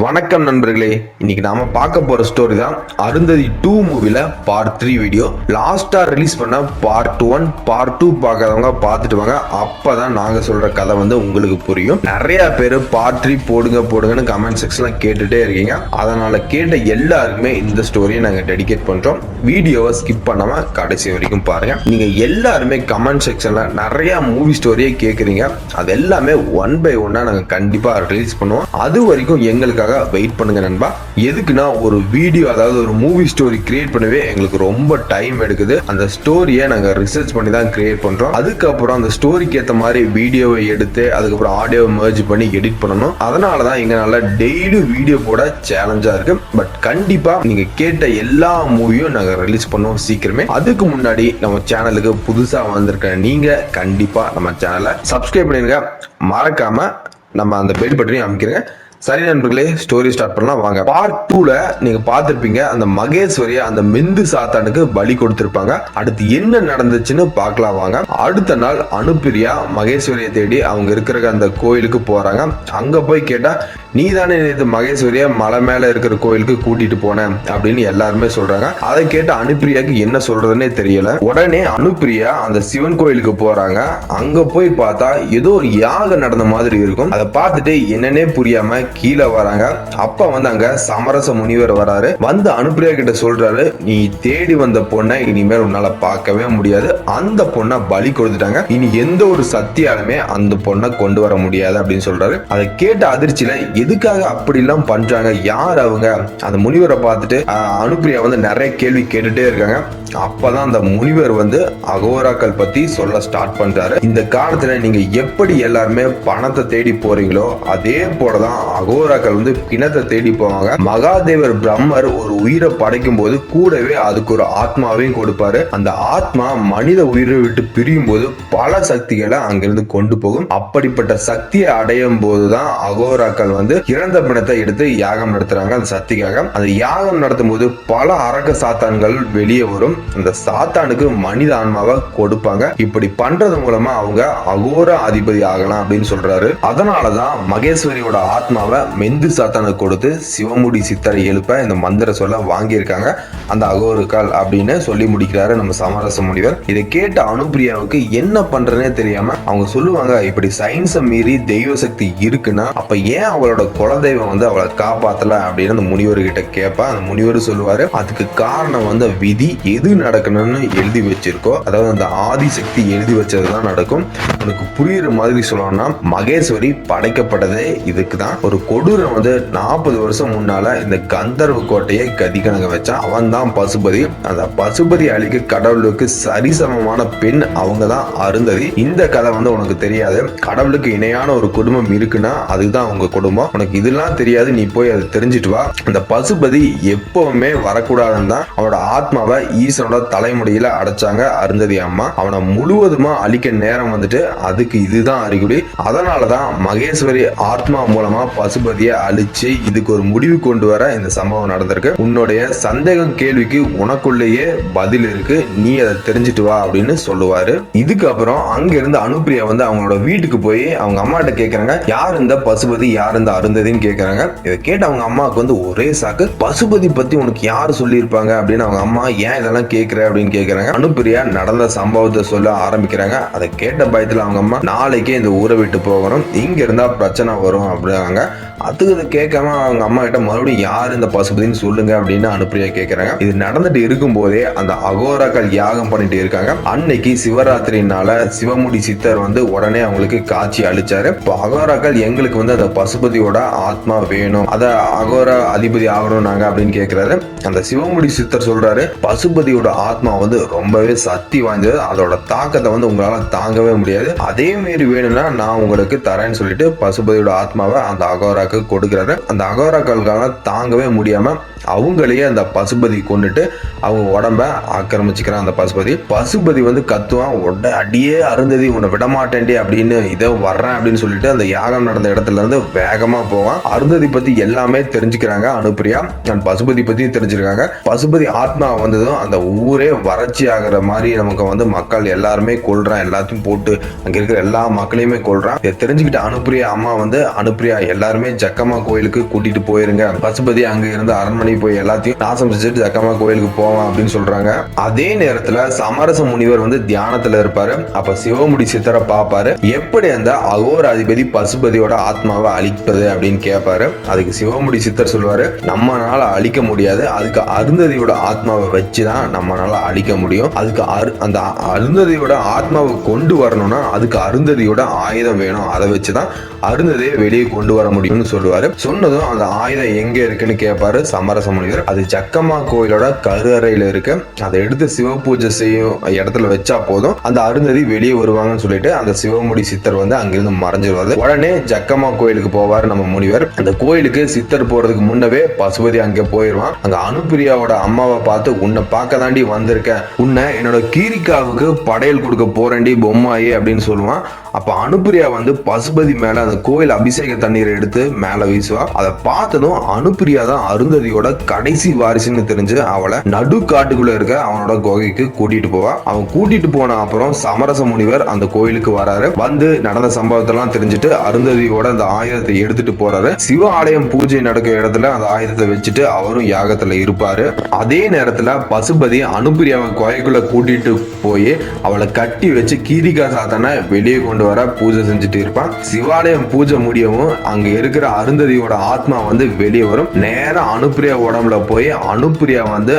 வணக்கம் நண்பர்களே, இன்னைக்கு நாம பார்க்க போற ஸ்டோரி தான் அருந்ததி 2 மூவில பார்ட் 3 வீடியோ. லாஸ்டா ரிலீஸ் பண்ண பார்ட் 1 பார்ட் 2 பார்க்காதவங்க பார்த்துட்டு வாங்க. அப்பதான் நாங்க சொல்ற கதை வந்து உங்களுக்கு புரியும். நிறைய பேர் பார்ட் 3 போடுங்கன்னு கமெண்ட் செக்ஷன்ல கேட்டுட்டே இருக்கீங்க. அதனால கேட்ட எல்லாருக்குமே இந்த ஸ்டோரியை நாங்க டெடிகேட் பண்றோம். வீடியோவை ஸ்கிப் பண்ணாம கடைசி வரைக்கும் பாருங்க. நீங்க எல்லாருமே கமெண்ட் செக்ஷன்ல நிறைய மூவி ஸ்டோரியை கேக்குறீங்க. அது எல்லாமே ஒன் பை ஒன்னா நாங்க கண்டிப்பா ரிலீஸ் பண்ணுவோம். அது வரைக்கும் எங்களுக்கு வெயிட் பண்ணுங்க நண்பா. எதுக்குன்னா ஒரு வீடியோ, அதாவது ஒரு மூவி ஸ்டோரி கிரியேட் பண்ணவே எங்களுக்கு ரொம்ப டைம் எடுக்குது. அந்த ஸ்டோரியை நாங்க ரிசர்ச் பண்ணி தான் கிரியேட் பண்றோம். அதுக்கப்புறம் அந்த ஸ்டோரிக்கு ஏற்ற மாதிரி வீடியோவை எடுத்து அதுக்கப்புறம் ஆடியோவை மெர்ஜ் பண்ணி எடிட் பண்ணணும். அதனாலதான் எங்களால டெய்லி வீடியோ போட சேலஞ்சா இருக்கு. பட் கண்டிப்பா நீங்க கேட்ட எல்லா மூவியும் நாங்க ரிலீஸ் பண்ணுவோம் சீக்கிரமே. அதுக்கு முன்னாடி நம்ம சேனலுக்கு புதுசா வந்திருக்க நீங்க கண்டிப்பா நம்ம சேனலை சப்ஸ்கிரைப் பண்ணிருங்க. மறக்காம நம்ம அந்த பெல் பட்டனையும் அமைக்கிறேங்க. சரி நண்பர்களே, ஸ்டோரி ஸ்டார்ட் பண்ணலாம் வாங்க. பார்ட் 2ல நீங்க பார்த்திருப்பீங்க, அந்த மகேஸ்வரியா அந்த மெந்து சாத்தானுக்கு பலி கொடுத்திருப்பாங்க. அடுத்து என்ன நடந்துச்சுன்னு பார்க்கலாம் வாங்க. அடுத்த நாள் அனுப்பிரியா மகேஸ்வரியை தேடி அவங்க இருக்கிற அந்த கோயிலுக்கு போறாங்க. அங்க போய் கேட்டா, நீ தானே நேற்று மகேஸ்வரியா மலை மேல இருக்கிற கோயிலுக்கு கூட்டிட்டு போனேன் அப்படின்னு எல்லாருமே சொல்றாங்க. அதை கேட்ட அனுப்பிரியாக்கு என்ன சொல்றதுன்னே தெரியல. உடனே அனுப்பிரியா அந்த சிவன் கோயிலுக்கு போறாங்க. அங்க போய் பார்த்தா ஏதோ ஒரு யாகம் நடந்த மாதிரி இருக்கும். அதை பார்த்துட்டு என்னன்னே புரியாம கீழே வராங்க. அப்ப வந்து அங்க சமரச முனிவர் வராரு. வந்து அனுப்பிரியா கிட்ட சொல்றாரு, நீ தேடி வந்த பொண்ணை இனிமேல் உன்னால பார்க்கவே முடியாது. அந்த பொண்ணை பலி கொடுத்துட்டாங்க. இனி எந்த ஒரு சக்தியாலுமே அந்த பொண்ணை கொண்டு வர முடியாது அப்படின்னு சொல்றாரு. அதை கேட்ட அதிர்ச்சியில எதுக்காக அப்படி எல்லாம் பண்றாங்க, யார் அவங்க? அந்த முனிவரை பார்த்துட்டு அனுப்பிரியா வந்து நிறைய கேள்வி கேட்டுட்டே இருக்காங்க. அப்பதான் அந்த முனிவர் வந்து அகோராக்கள் பத்தி சொல்ல ஸ்டார்ட் பண்றாரு. இந்த காலத்துல நீங்க எப்படி எல்லாருமே பணத்தை தேடி போறீங்களோ அதே போலதான் அகோராக்கள் வந்து பிணத்தை தேடி போவாங்க. மகாதேவர் பிரம்மர் ஒரு உயிரை படைக்கும் போது கூடவே அதுக்கு ஒரு ஆத்மாவையும் கொடுப்பாரு. அந்த ஆத்மா மனித உயிரை விட்டு பிரியும் போது பல சக்திகளை அங்கிருந்து கொண்டு போகும். அப்படிப்பட்ட சக்தியை அடையும் போதுதான் அகோராக்கள் வந்து இறந்த பிணத்தை எடுத்து யாகம் நடத்துறாங்க. அந்த சக்திக்காக அந்த யாகம் நடத்தும் போது பல அரக்க சாத்தான்கள் வெளியே வரும். அந்த சாத்தானுக்கு மனித ஆன்மாவை கொடுப்பாங்க. இப்படி பண்றது மூலமா அவங்க அகோர அதிபதி ஆகலாம் அப்படின்னு சொல்றாரு. அதனாலதான் மகேஸ்வரியோட ஆத்மாவை மெந்து சாத்தானுக்கு கொடுத்து சிவமுடி சித்தரை எழுப்ப இந்த மந்திர சொல்ல வாங்கியிருக்காங்க அந்த அகோருக்கால் அப்படின்னு சொல்லி முடிக்கிறாரு நம்ம சமரச முனிவர். இதை கேட்ட அனுப்பிரியாவுக்கு என்ன பண்றதுனே தெரியாம அவங்க சொல்லுவாங்க, இப்படி சயின்ஸை மீறி தெய்வ சக்தி இருக்குன்னா அப்ப ஏன் அவளோட குலதெய்வம் வந்து அவளை காப்பாத்தல அப்படின்னு அந்த முனிவர் கிட்ட கேட்பா. அந்த முனிவர் சொல்லுவாரு, அதுக்கு காரணம் வந்து விதி எது நடக்கணும்னு எழுதி வச்சிருக்கோ, அதாவது அந்த ஆதிசக்தி எழுதி வச்சதுதான் நடக்கும். உனக்கு புரியுற மாதிரி சொல்லணும்னா மகேஸ்வரி படைக்கப்பட்டதே இதுக்கு தான். ஒரு கொடூரம் வந்து 40 வருஷம் முன்னால இந்த கந்தர்வ கோட்டையை கதிக்கணங்க வச்சான். அவன் தான் பசுபதி. அந்த பசுபதி அழிக்க கடவுளுக்கு சரிசமமான பெண் அவங்க தான் அருந்ததி. இந்த கதை வந்து உனக்கு தெரியாது. கடவுளுக்கு இணையான ஒரு குடும்பம் இருக்குன்னா அதுதான் அவங்க குடும்பம். உனக்கு இதெல்லாம் தெரியாது, நீ போய் அதை தெரிஞ்சிட்டு வா. அந்த பசுபதி எப்பவுமே வரக்கூடாதுன்னு தான் அவனோட ஆத்மாவை ஈசனோட தலைமுடியில அடைச்சாங்க அருந்ததி அம்மா. அவனை முழுவதுமா அழிக்க நேரம் வந்துட்டு அதுக்கு இதுதான் அறிகுறி. அதனாலதான் மகேஸ்வரி ஆத்மா மூலமா பசுபதியை அழிச்சு இதுக்கு ஒரு முடிவு கொண்டு வர இந்த சம்பவம் நடந்திருக்கு. உன்னுடைய சந்தேகம் கேள்விக்கு உனக்குள்ளேயே பதில் இருக்கு, நீ அதை தெரிஞ்சிட்டு வா அப்படின்னு சொல்லுவாரு. இதுக்கப்புறம் அங்க இருந்து அனுப்பிரியா வந்து அவங்களோட வீட்டுக்கு போய் அவங்க அம்மா கிட்ட கேக்குறாங்க, யார் இந்த பசுபதி, யார் இந்த அருந்ததின்னு கேக்குறாங்க. இதை கேட்டு அவங்க அம்மாவுக்கு வந்து ஒரே சாக்கு, பசுபதி பத்தி உனக்கு யாரு சொல்லியிருப்பாங்க அப்படின்னு அவங்க அம்மா ஏன் இதெல்லாம் கேட்கிற அப்படின்னு கேக்குறாங்க. அனுப்பிரியா நடந்த சம்பவத்தை சொல்ல ஆரம்பிக்கிறாங்க. அதை கேட்ட பயத்துல அவங்க அம்மா, நாளைக்கே இந்த ஊரை விட்டு போகணும், இங்க இருந்தா பிரச்சனை வரும் அப்படின்னாங்க. அதுக்கு கேட்காம அவங்க அம்மா கிட்ட மறுபடியும் யார் இந்த பசுபதினு சொல்லுங்க அப்படின்னு அனுப்பிரியா கேட்கறாங்க. இது நடந்துட்டு இருக்கும் போதே அந்த அகோராக்கள் யாகம் பண்ணிட்டு இருக்காங்க. அன்னைக்கு சிவராத்திரினால சிவமுடி சித்தர் வந்து உடனே அவங்களுக்கு காட்சி அளிச்சாரு. இப்போ அகோராக்கள் எங்களுக்கு வந்து அந்த பசுபதியோட ஆத்மா வேணும், அத அகோர அதிபதி ஆகணும் நாங்க அப்படின்னு கேட்கிறாரு. அந்த சிவமுடி சித்தர் சொல்றாரு, பசுபதியோட ஆத்மா வந்து ரொம்பவே சக்தி வாய்ந்தது, அதோட தாக்கத்தை வந்து உங்களால தாங்கவே முடியாது, அதே மாரி வேணும்னா நான் உங்களுக்கு தரேன்னு சொல்லிட்டு பசுபதியோட ஆத்மாவை அந்த அகோராக்கள் கொடுக்கிறாரு. அந்த அகோராக்களுக்காக தாங்கவே முடியாம அவங்களையே அந்த பசுபதி கொண்டுட்டு அவங்க உடம்ப ஆக்கிரமிச்சுக்கிறான். அந்த பசுபதி வந்து கத்துவான், உடனே அடியே அருந்ததி உன்னை விடமாட்டேன்டி அப்படின்னு இதை வர்றேன் அப்படின்னு சொல்லிட்டு அந்த யாகம் நடந்த இடத்துல இருந்து வேகமா போவான். அருந்ததி பத்தி எல்லாமே தெரிஞ்சுக்கிறாங்க அனுப்பிரியா. பசுபதி பத்தியும் தெரிஞ்சிருக்காங்க. பசுபதி ஆத்மா வந்ததும் அந்த ஊரே வறட்சி ஆகிற மாதிரி நமக்கு வந்து மக்கள் எல்லாருமே கொல்றான், எல்லாத்தையும் போட்டு அங்க இருக்கிற எல்லா மக்களையுமே கொல்றான். இதை தெரிஞ்சுக்கிட்ட அனுப்பிரியா அம்மா வந்து, அனுப்பிரியா எல்லாருமே ஜக்கம்மா கோயிலுக்கு கூட்டிட்டு போயிருங்க, பசுபதி அங்க இருந்து அரண்மனை போய் எல்லாத்தையும் நாசம் செஞ்சுட்டு ஜக்கம்மா கோயிலுக்கு போவான் அப்படின்னு சொல்றாங்க. அதே நேரத்துல சமரச முனிவர் வந்து தியானத்துல இருப்பாரு. அப்ப சிவமுடி சித்தரை பாப்பாரு. எப்படி அந்த அகோர அதிபதி பசுபதியோட ஆத்மாவை அழிப்பது அப்படின்னு கேட்பாரு. அதுக்கு சிவமுடி சித்தர் சொல்லுவாரு, நம்மனால அழிக்க முடியாது, அதுக்கு அருந்ததியோட ஆத்மாவை வச்சுதான் நம்மனால அழிக்க முடியும். அதுக்கு அந்த அருந்ததியோட ஆத்மாவை கொண்டு வரணும்னா அதுக்கு அருந்ததியோட ஆயுதம் வேணும், அதை வச்சுதான் அருந்ததியை வெளியே கொண்டு வர முடியும்னு சொல்லுவாரு. சொன்னதும் அந்த ஆயுதம் எங்க இருக்குன்னு கேட்பாரு சமரச முனிவர். அது ஜக்கம்மா கோயிலோட கருஅறையில இருக்கு, அதை எடுத்து சிவ பூஜை செய்யும் இடத்துல வச்சா போதும் அந்த அருந்ததி வெளியே வருவாங்கன்னு சொல்லிட்டு அந்த சிவமுடி சித்தர் வந்து அங்கிருந்து மறைஞ்சிருவாரு. உடனே ஜக்கம்மா கோயிலுக்கு போவார் நம்ம முனிவர். அந்த கோயிலுக்கு சித்தர் போறதுக்கு முன்னவே பசுபதி அங்க போயிருவான். அங்க அனுப்பிரியாவோட அம்மாவை பார்த்து, உன்னை பார்க்க தாண்டி வந்திருக்கேன், உன்னை என்னோட கீரிக்காவுக்கு படையல் கொடுக்க போறேன்டி பொம்மாயி அப்படின்னு சொல்லுவான். அப்ப அனுப்பிரியா வந்து பசுபதி மேல அந்த கோயில் அபிஷேக தண்ணீரை எடுத்து மேல வீசுவா. அதை பார்த்ததும் அனுப்பிரியா தான் அருந்ததியோட கடைசி வாரிசுன்னு தெரிஞ்சு அவளை நடு காட்டுக்குள்ள இருக்க அவனோட குகைக்கு கூட்டிட்டு போவா. அவன் கூட்டிட்டு போன அப்புறம் சமரச முனிவர் அந்த கோயிலுக்கு வராரு. வந்து நடந்த சம்பவத்தெல்லாம் தெரிஞ்சுட்டு அருந்ததியோட அந்த ஆயுதத்தை எடுத்துட்டு போறாரு. சிவ ஆலயம் பூஜை நடக்கிற இடத்துல அந்த ஆயுதத்தை வச்சுட்டு அவரும் யாகத்துல இருப்பாரு. அதே நேரத்துல பசுபதி அனுப்பிரியாவை குகைக்குள்ள கூட்டிட்டு போய் அவளை கட்டி வச்சு கீரிகா சாத்தனை வெளியே கொண்டு வர பூஜை செஞ்சுட்டு இருப்பான். சிவாலயம் பூஜை முடியவும் அங்க இருக்கிற அருந்ததியோட ஆத்மா வந்து வெளியே வரும். நேரம் அனுப்பிரியா உடம்புல போய் அனுப்பிரியா வந்து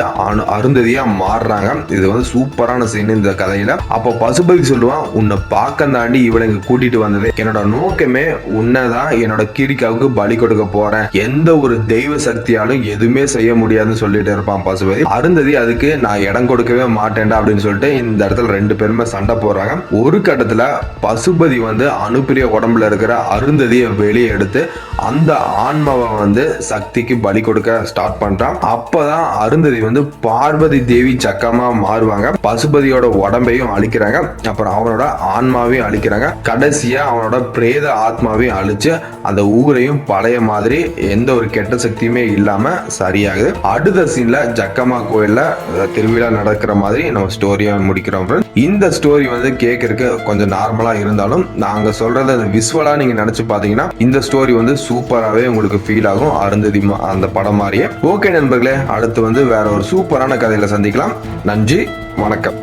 அருந்ததியா மாறுறாங்க. இது வந்து சூப்பரான சீன் இந்த கதையில. அப்ப பசுபதி சொல்லுவான், உன்னை பார்க்க தாண்டி இவளை இங்க கூட்டிட்டு வந்தது என்னோட நோக்கமே உன்னதான் என்னோட கீரிக்காவுக்கு பலி கொடுக்க போறேன், எந்த ஒரு தெய்வ சக்தியாலும் எதுவுமே செய்ய முடியாதுன்னு சொல்லிட்டு இருப்பான் பசுபதி. அருந்ததி அதுக்கு நான் இடம் கொடுக்கவே மாட்டேன்டா அப்படின்னு சொல்லிட்டு இந்த இடத்துல ரெண்டு பேருமே சண்டை போடுறாங்க. ஒரு கட்டத்துல பசுபதி வந்து அனுப்பிரிய உடம்புல இருக்கிற அருந்ததியை வெளியே எடுத்து அந்த ஆன்மாவை வந்து சக்திக்கு பலி கொடுக்க ஸ்டார்ட் பண்றான். அப்பதான் அருந்ததி வந்து பார்வதி தேவி சக்கமா மாறுவாங்க. பசுபதியோட உடம்பையும் அழிக்கிறாங்க, அப்புறம் அவனோட ஆன்மாவையும் அழிக்கிறாங்க. கடைசியா அவனோட பிரேத ஆத்மாவையும் அழிச்சு அந்த ஊரையும் பழைய மாதிரி எந்த ஒரு கெட்ட சக்தியுமே இல்லாம சரியாகுது. அடுத்த சீன்ல ஜக்கம்மா கோயில்ல திருவிழா நடக்கிற மாதிரி நம்ம ஸ்டோரியா முடிக்கிறோம். இந்த ஸ்டோரி வந்து கேட்கறதுக்கு கொஞ்சம் நார்மலா இருந்தாலும் நாங்க சொல்றத விசுவலா நீங்க நினைச்சு பாத்தீங்கன்னா இந்த ஸ்டோரி வந்து சூப்பராகவே உங்களுக்கு ஃபீல் ஆகும், அருந்ததி அந்த படம் மாதிரியே. ஓகே நண்பர்களே, அடுத்து வந்து வேற ஒரு சூப்பரான கதையில சந்திக்கலாம். நன்றி, வணக்கம்.